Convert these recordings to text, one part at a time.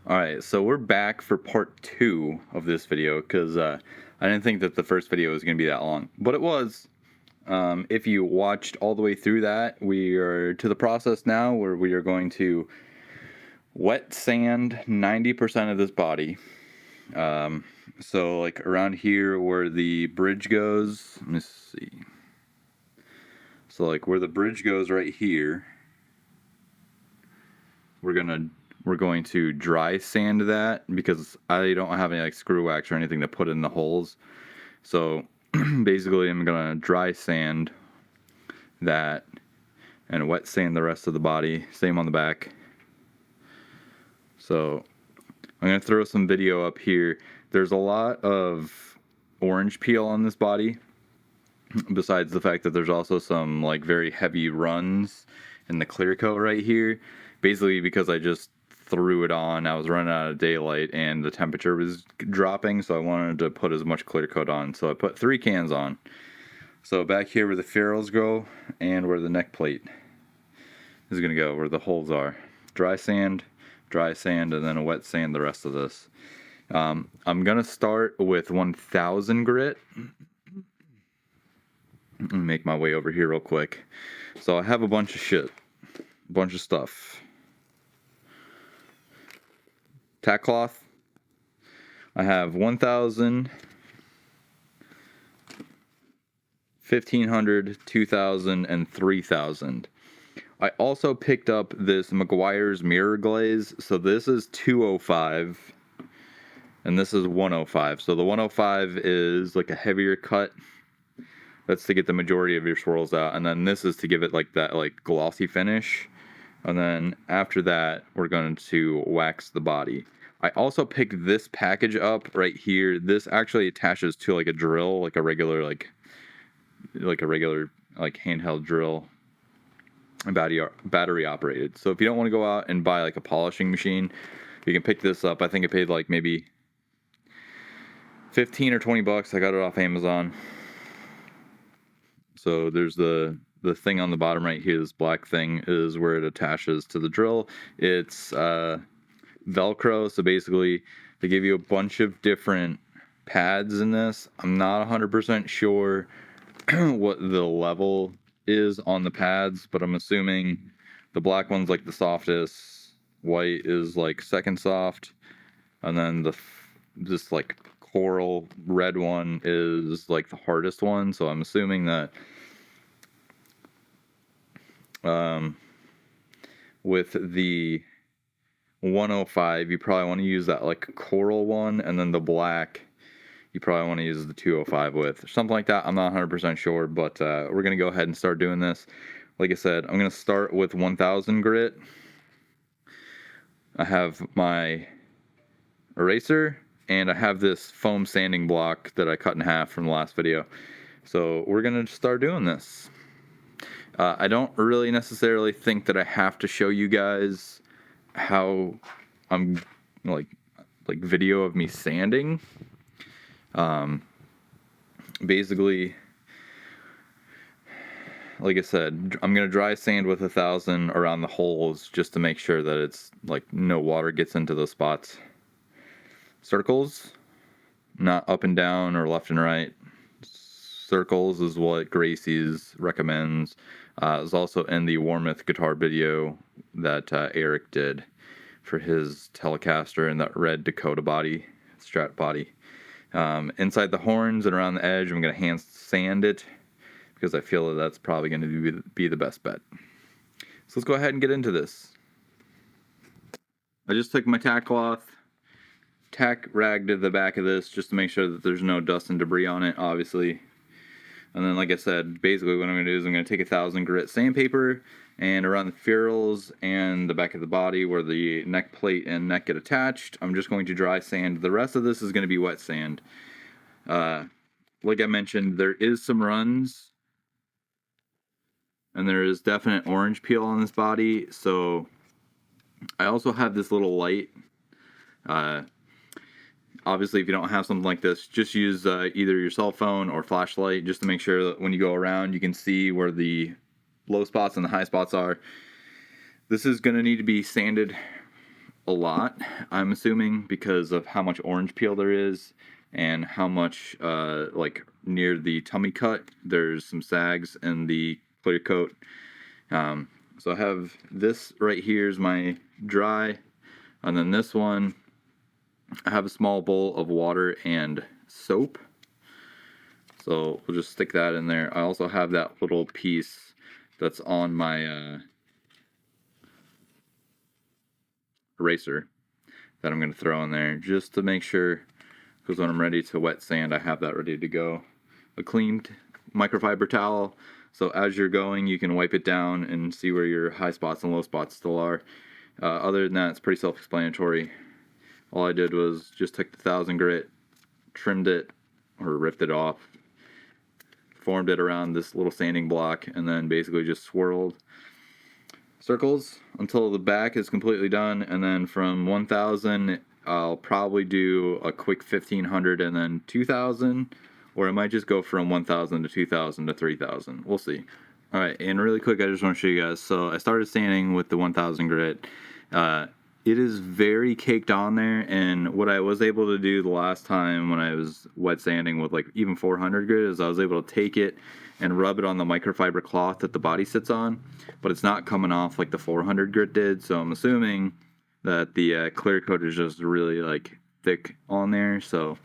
Alright, so we're back for part 2 of this video because I didn't think that the first video was going to be that long, but it was. If you watched all the way through that, we are to the process now where we are going to wet sand 90% of this body. So like around here where the bridge goes, let me see. So like where the bridge goes right here, we're going to dry sand that because I don't have any like screw wax or anything to put in the holes. So basically I'm gonna dry sand that and wet sand the rest of the body. Same on the back. So I'm gonna throw some video up here. There's a lot of orange peel on this body, besides the fact that there's also some like very heavy runs in the clear coat right here. Basically because I just threw it on. I was running out of daylight and the temperature was dropping, so I wanted to put as much clear coat on. So I put 3 cans on. So back here where the ferrules go and where the neck plate is going to go, where the holes are. Dry sand, and then wet sand the rest of this. I'm going to start with 1000 grit. Let me make my way over here real quick. So I have a bunch of stuff. Tack cloth. I have 1000, 1500, 2000, and 3000. I also picked up this Meguiar's mirror glaze. So this is 205 and this is 105. So the 105 is like a heavier cut. That's to get the majority of your swirls out, and then this is to give it like that like glossy finish. And then after that, we're going to wax the body. I also picked this package up right here. This actually attaches to like a drill, like a regular like handheld drill, battery operated. So if you don't want to go out and buy like a polishing machine, you can pick this up. I think I paid like maybe 15 or 20 bucks. I got it off Amazon. So there's the thing on the bottom right here, this black thing is where it attaches to the drill. It's Velcro, so basically they give you a bunch of different pads in this. I'm not 100% sure what the level is on the pads, but I'm assuming the black one's like the softest, white is like second soft, and then this like coral red one is like the hardest one. So I'm assuming that with the 105 you probably want to use that like coral one, and then the black you probably want to use the 205 with, or something like that. I'm not 100% sure, but we're gonna go ahead and start doing this. Like I said, I'm gonna start with 1000 grit. I have my eraser and I have this foam sanding block that I cut in half from the last video. So we're gonna start doing this. I don't really necessarily think that I have to show you guys how I'm like video of me sanding. Basically, like I said, I'm gonna dry sand with 1000 around the holes just to make sure that it's like no water gets into those spots. Circles, not up and down or left and right. Circles is what Gracey's recommends. It's also in the Warmoth Guitar video that Eric did for his Telecaster and that red Dakota body, Strat body. Inside the horns and around the edge, I'm going to hand sand it because I feel that that's probably going to be the best bet. So let's go ahead and get into this. I just took my tack cloth, tack ragged to the back of this just to make sure that there's no dust and debris on it, obviously. And then, like I said, basically what I'm going to do is I'm going to take 1000 grit sandpaper, and around the ferrules and the back of the body where the neck plate and neck get attached, I'm just going to dry sand. The rest of this is going to be wet sand. Like I mentioned, there is some runs, and there is definite orange peel on this body. So I also have this little light. Obviously, if you don't have something like this, just use either your cell phone or flashlight just to make sure that when you go around, you can see where the low spots and the high spots are. This is going to need to be sanded a lot, I'm assuming, because of how much orange peel there is and how much, like, near the tummy cut, there's some sags in the clear coat. So I have this right here is my dry, and then this one, I have a small bowl of water and soap. So we'll just stick that in there. I also have that little piece that's on my eraser that I'm going to throw in there just to make sure, because when I'm ready to wet sand, I have that ready to go. A cleaned microfiber towel, so as you're going, you can wipe it down and see where your high spots and low spots still are. Other than that, it's pretty self-explanatory. All I did was just took the 1000 grit, trimmed it, or ripped it off, formed it around this little sanding block, and then basically just swirled circles until the back is completely done. And then from 1000, I'll probably do a quick 1500 and then 2000, or I might just go from 1000 to 2000 to 3000. We'll see. All right, and really quick, I just want to show you guys. So I started sanding with the 1000 grit. It is very caked on there, and what I was able to do the last time when I was wet sanding with like even 400 grit is I was able to take it and rub it on the microfiber cloth that the body sits on, but it's not coming off like the 400 grit did, so I'm assuming that the clear coat is just really like thick on there, so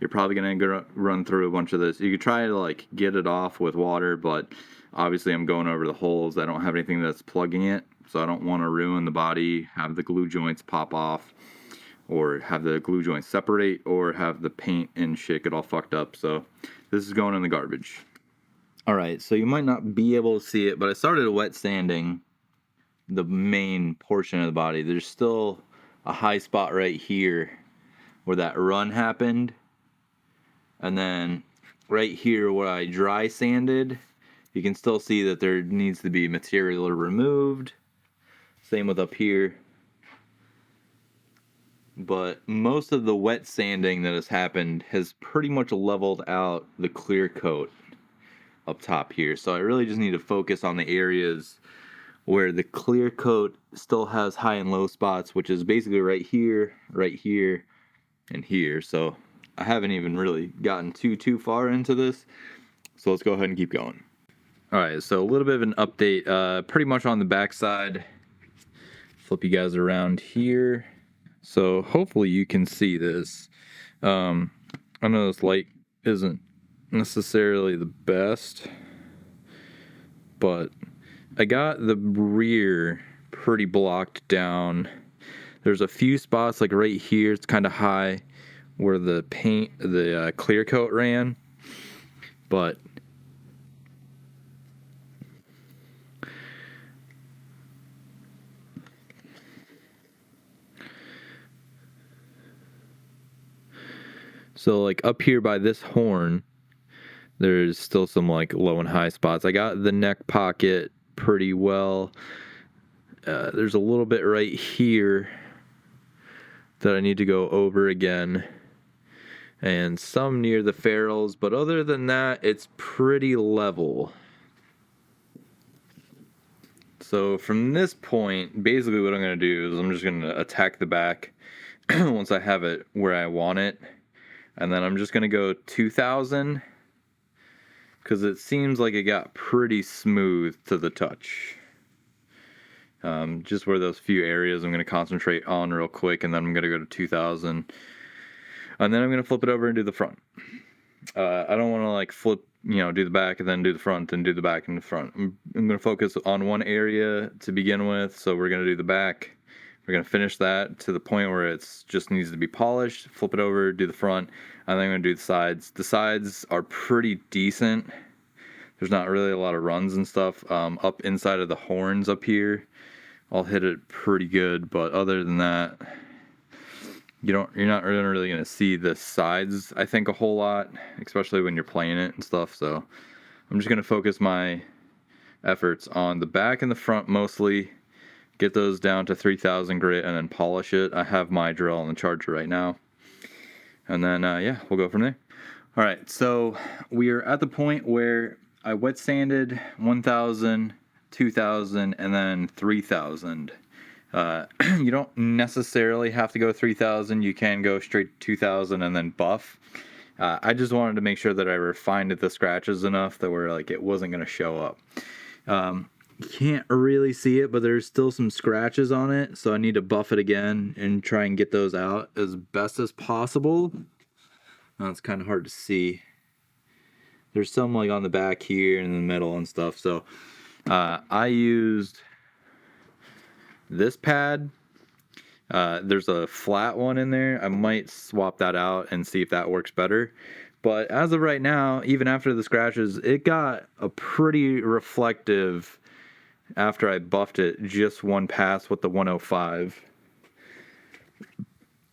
you're probably going to run through a bunch of this. You could try to like get it off with water, but obviously I'm going over the holes. I don't have anything that's plugging it, so I don't want to ruin the body, have the glue joints pop off, or have the glue joints separate, or have the paint and shit get all fucked up. So this is going in the garbage. Alright, so you might not be able to see it, but I started wet sanding the main portion of the body. There's still a high spot right here where that run happened. And then right here where I dry sanded, you can still see that there needs to be material removed. Same with up here. But most of the wet sanding that has happened has pretty much leveled out the clear coat up top here. So I really just need to focus on the areas where the clear coat still has high and low spots, which is basically right here, and here. So I haven't even really gotten too far into this. So let's go ahead and keep going. All right, so a little bit of an update, pretty much on the back side. Flip you guys around here. So hopefully you can see this. I know this light isn't necessarily the best, but I got the rear pretty blocked down. There's a few spots like right here, it's kind of high where the paint, the clear coat ran, but so like up here by this horn, there's still some like low and high spots. I got the neck pocket pretty well. There's a little bit right here that I need to go over again, and some near the ferrules, but other than that, it's pretty level. So from this point, basically what I'm going to do is I'm just going to attack the back once I have it where I want it, and then I'm just going to go 2000, because it seems like it got pretty smooth to the touch. Just where those few areas I'm going to concentrate on real quick, and then I'm going to go to 2000. And then I'm going to flip it over and do the front. I don't want to like flip, do the back and then do the front and do the back and the front. I'm going to focus on one area to begin with. So we're going to do the back. We're going to finish that to the point where it's just needs to be polished, flip it over, do the front, and then I'm going to do the sides. The sides are pretty decent. There's not really a lot of runs and stuff. Up inside of the horns up here, I'll hit it pretty good, but other than that, you're not really going to see the sides, I think, a whole lot, especially when you're playing it and stuff. So I'm just going to focus my efforts on the back and the front mostly, get those down to 3000 grit, and then polish it. I have my drill on the charger right now, and then yeah, we'll go from there. All right, so we are at the point where I wet sanded 1000, 2000, and then 3000, You don't necessarily have to go 3000. You can go straight to 2000 and then buff. I just wanted to make sure that I refined the scratches enough that where like it wasn't going to show up. You can't really see it, but there's still some scratches on it, so I need to buff it again and try and get those out as best as possible. Now it's kind of hard to see. There's some like on the back here and in the middle and stuff. So I used this pad. There's a flat one in there. I might swap that out and see if that works better. But as of right now, even after the scratches, it got a pretty reflective after I buffed it just one pass with the 105.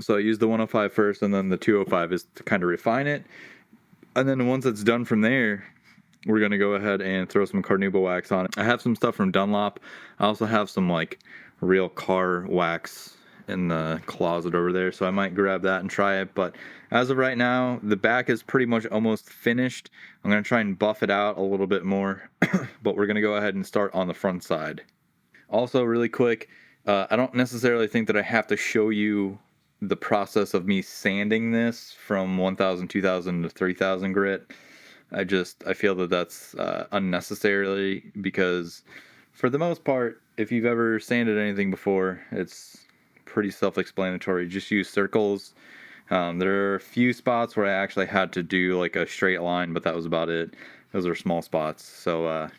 So I used the 105 first, and then the 205 is to kind of refine it. And then once it's done from there, we're going to go ahead and throw some carnauba wax on it. I have some stuff from Dunlop. I also have some like real car wax in the closet over there, so I might grab that and try it. But as of right now, the back is pretty much almost finished. I'm going to try and buff it out a little bit more, but we're going to go ahead and start on the front side. Also, really quick, I don't necessarily think that I have to show you the process of me sanding this from 1000, 2000 to 3000 grit. I feel that that's unnecessarily, because for the most part, if you've ever sanded anything before, it's pretty self-explanatory. Just use circles. There are a few spots where I actually had to do like a straight line, but that was about it. Those are small spots. So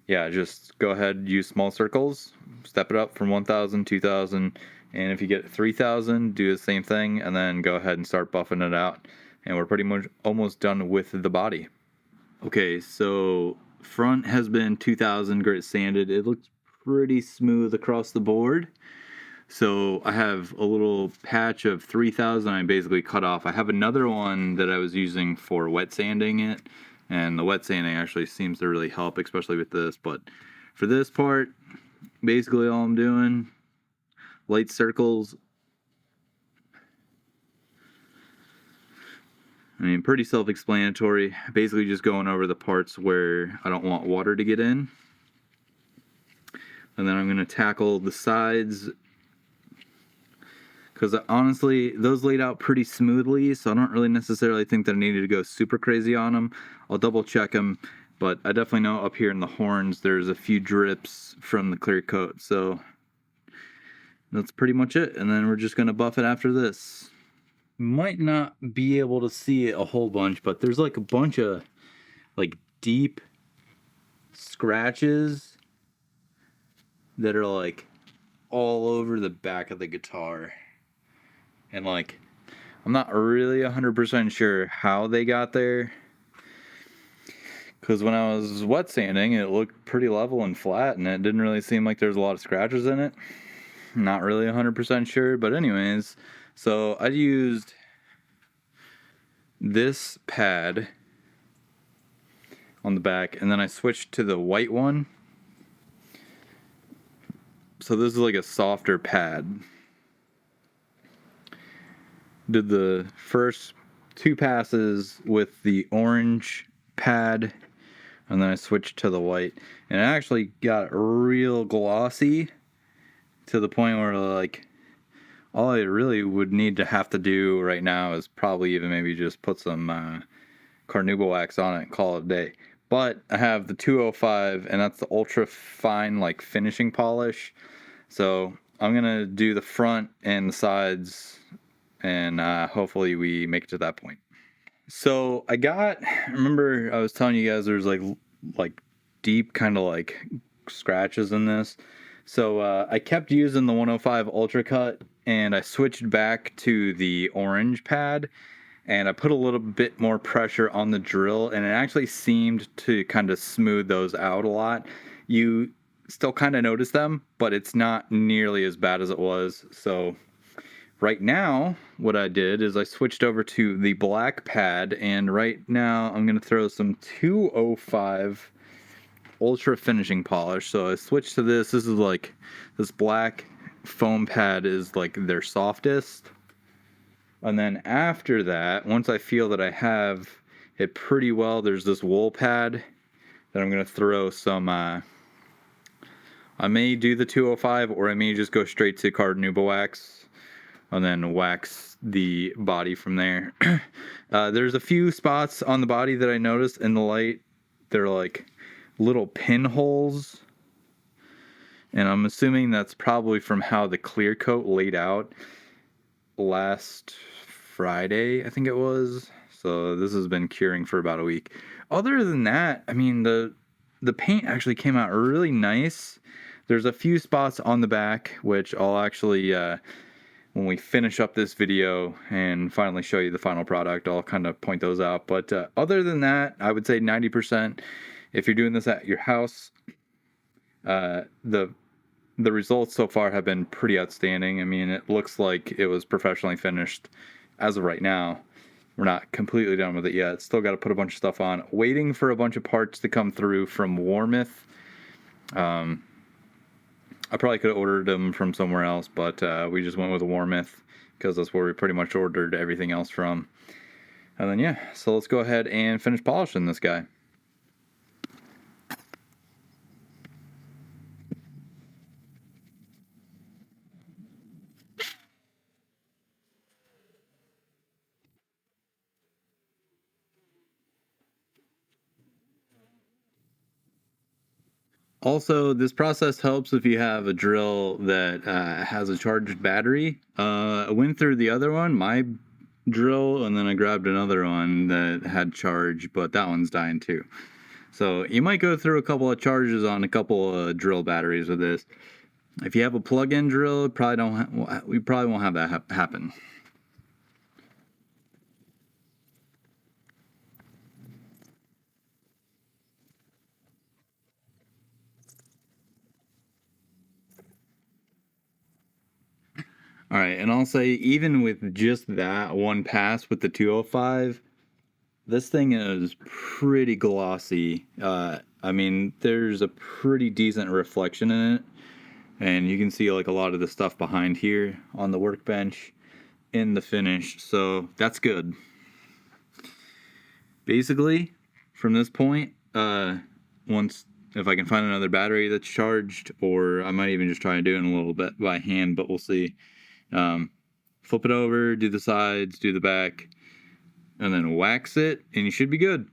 yeah, just go ahead, use small circles, step it up from 1000, 2000, and if you get 3000, do the same thing, and then go ahead and start buffing it out. And we're pretty much almost done with the body. Okay, so front has been 2000 grit sanded. It looks pretty smooth across the board. So I have a little patch of 3000 I basically cut off. I have another one that I was using for wet sanding it, and the wet sanding actually seems to really help, especially with this. But for this part, basically all I'm doing, light circles. I mean, pretty self-explanatory. Basically just going over the parts where I don't want water to get in. And then I'm going to tackle the sides, because honestly, those laid out pretty smoothly, so I don't really necessarily think that I needed to go super crazy on them. I'll double check them, but I definitely know up here in the horns there's a few drips from the clear coat, so that's pretty much it. And then we're just going to buff it after this. Might not be able to see it a whole bunch, but there's like a bunch of like deep scratches that are like all over the back of the guitar. And like, I'm not really 100% sure how they got there, because when I was wet sanding, it looked pretty level and flat, and it didn't really seem like there was a lot of scratches in it. Not really 100% sure, but anyways, so I used this pad on the back, and then I switched to the white one. So this is like a softer pad. Did the first two passes with the orange pad, and then I switched to the white, and it actually got real glossy to the point where like all I really would need to have to do right now is probably even maybe just put some carnauba wax on it and call it a day. But I have the 205, and that's the ultra fine like finishing polish, so I'm gonna do the front and the sides, and hopefully we make it to that point. So remember I was telling you guys there's like deep kind of like scratches in this. So I kept using the 105 Ultra Cut, and I switched back to the orange pad, and I put a little bit more pressure on the drill, and it actually seemed to kind of smooth those out a lot. You still kind of notice them, but it's not nearly as bad as it was. So right now, what I did is I switched over to the black pad, and right now I'm going to throw some 205 Ultra Finishing Polish. So I switched to this. This is like, this black foam pad is like their softest. And then after that, once I feel that I have it pretty well, there's this wool pad that I'm going to throw some I may do the 205, or I may just go straight to Carnauba wax and then wax the body from there. There's a few spots on the body that I noticed in the light. They're like little pinholes, and I'm assuming that's probably from how the clear coat laid out last Friday, I think it was. So this has been curing for about a week. Other than that, I mean, the paint actually came out really nice. There's a few spots on the back, which I'll actually, when we finish up this video and finally show you the final product, I'll kind of point those out. But other than that, I would say 90%. If you're doing this at your house, the results so far have been pretty outstanding. I mean, it looks like it was professionally finished as of right now. We're not completely done with it yet. Still got to put a bunch of stuff on. Waiting for a bunch of parts to come through from Warmoth. I probably could have ordered them from somewhere else, but we just went with Warmoth because that's where we pretty much ordered everything else from. And then, yeah, so let's go ahead and finish polishing this guy. Also, this process helps if you have a drill that has a charged battery. I went through the other one, my drill, and then I grabbed another one that had charge, but that one's dying too. So you might go through a couple of charges on a couple of drill batteries with this. If you have a plug-in drill, we probably won't have that happen. All right, and I'll say even with just that one pass with the 205, this thing is pretty glossy. I mean, there's a pretty decent reflection in it, and you can see like a lot of the stuff behind here on the workbench in the finish, so that's good. Basically, from this point, if I can find another battery that's charged, or I might even just try and do it in a little bit by hand, but we'll see. Flip it over, do the sides, do the back, and then wax it, and you should be good.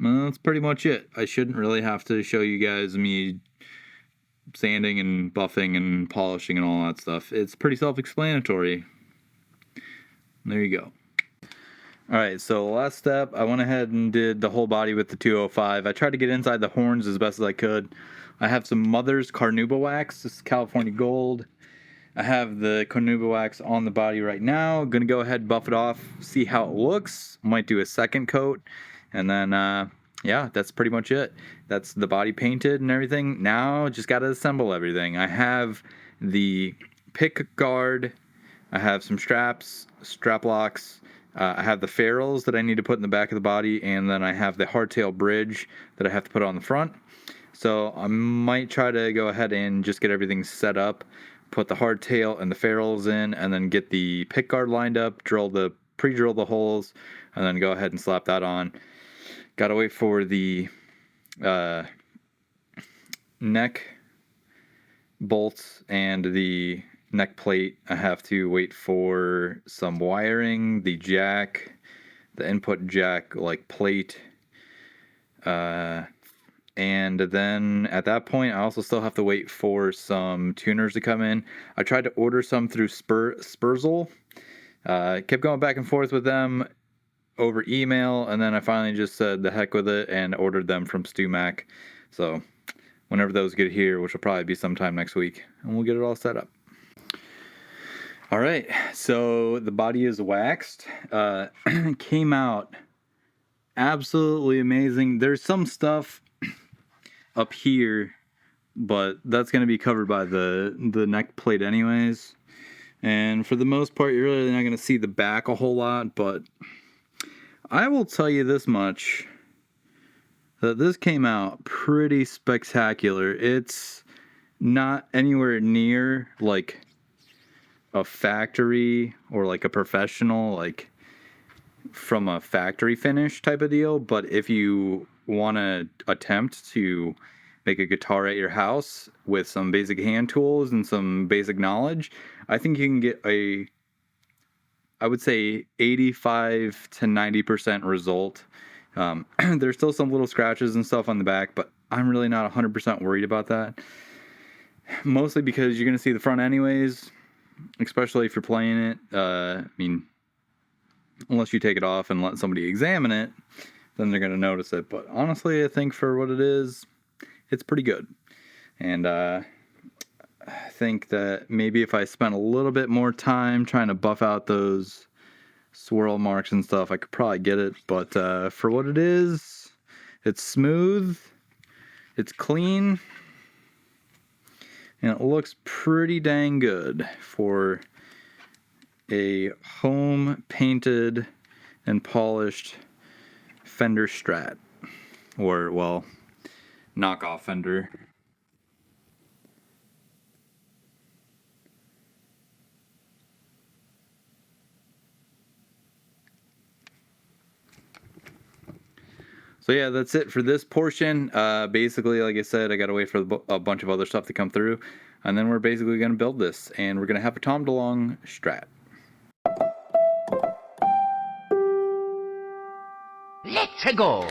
Well, that's pretty much it. I shouldn't really have to show you guys me sanding and buffing and polishing and all that stuff. It's pretty self-explanatory. There you go. Alright, so last step, I went ahead and did the whole body with the 205. I tried to get inside the horns as best as I could. I have some Mother's Carnauba wax. This is California Gold. I have the Carnauba wax on the body right now. Gonna go ahead and buff it off, see how it looks. Might do a second coat, and then yeah, that's pretty much it. That's the body painted and everything. Now just gotta assemble everything. I have the pick guard. I have some straps, strap locks. I have the ferrules that I need to put in the back of the body, and then I have the hardtail bridge that I have to put on the front. So I might try to go ahead and just get everything set up, put the hardtail and the ferrules in, and then get the pick guard lined up, pre-drill the holes, and then go ahead and slap that on. Gotta wait for the neck bolts and the neck plate. I have to wait for some wiring, the jack, the input jack like plate, and then at that point I also still have to wait for some tuners to come in. I tried to order some through Spurzl. Kept going back and forth with them over email, and then I finally just said the heck with it and ordered them from StewMac. So whenever those get here, which will probably be sometime next week, and we'll get it all set up. All right, so the body is waxed. Came out absolutely amazing. There's some stuff up here, but that's going to be covered by the neck plate anyways. And for the most part, you're really not going to see the back a whole lot, but I will tell you this much, that this came out pretty spectacular. It's not anywhere near like a factory or like a professional, like from a factory finish type of deal, but if you want to attempt to make a guitar at your house with some basic hand tools and some basic knowledge, I think you can get I would say 85 to 90% result. There's still some little scratches and stuff on the back, but I'm really not 100% worried about that. Mostly because you're going to see the front anyways, especially if you're playing it. I mean, unless you take it off and let somebody examine it, then they're going to notice it. But honestly, I think for what it is, it's pretty good. And I think that maybe if I spent a little bit more time trying to buff out those swirl marks and stuff, I could probably get it. But for what it is, it's smooth, it's clean, and it looks pretty dang good for a home painted and polished Fender Strat, or, well, knockoff Fender. So yeah, that's it for this portion. Basically, like I said, I gotta wait for a bunch of other stuff to come through, and then we're basically gonna build this, and we're gonna have a Tom DeLonge Strat. Let's go!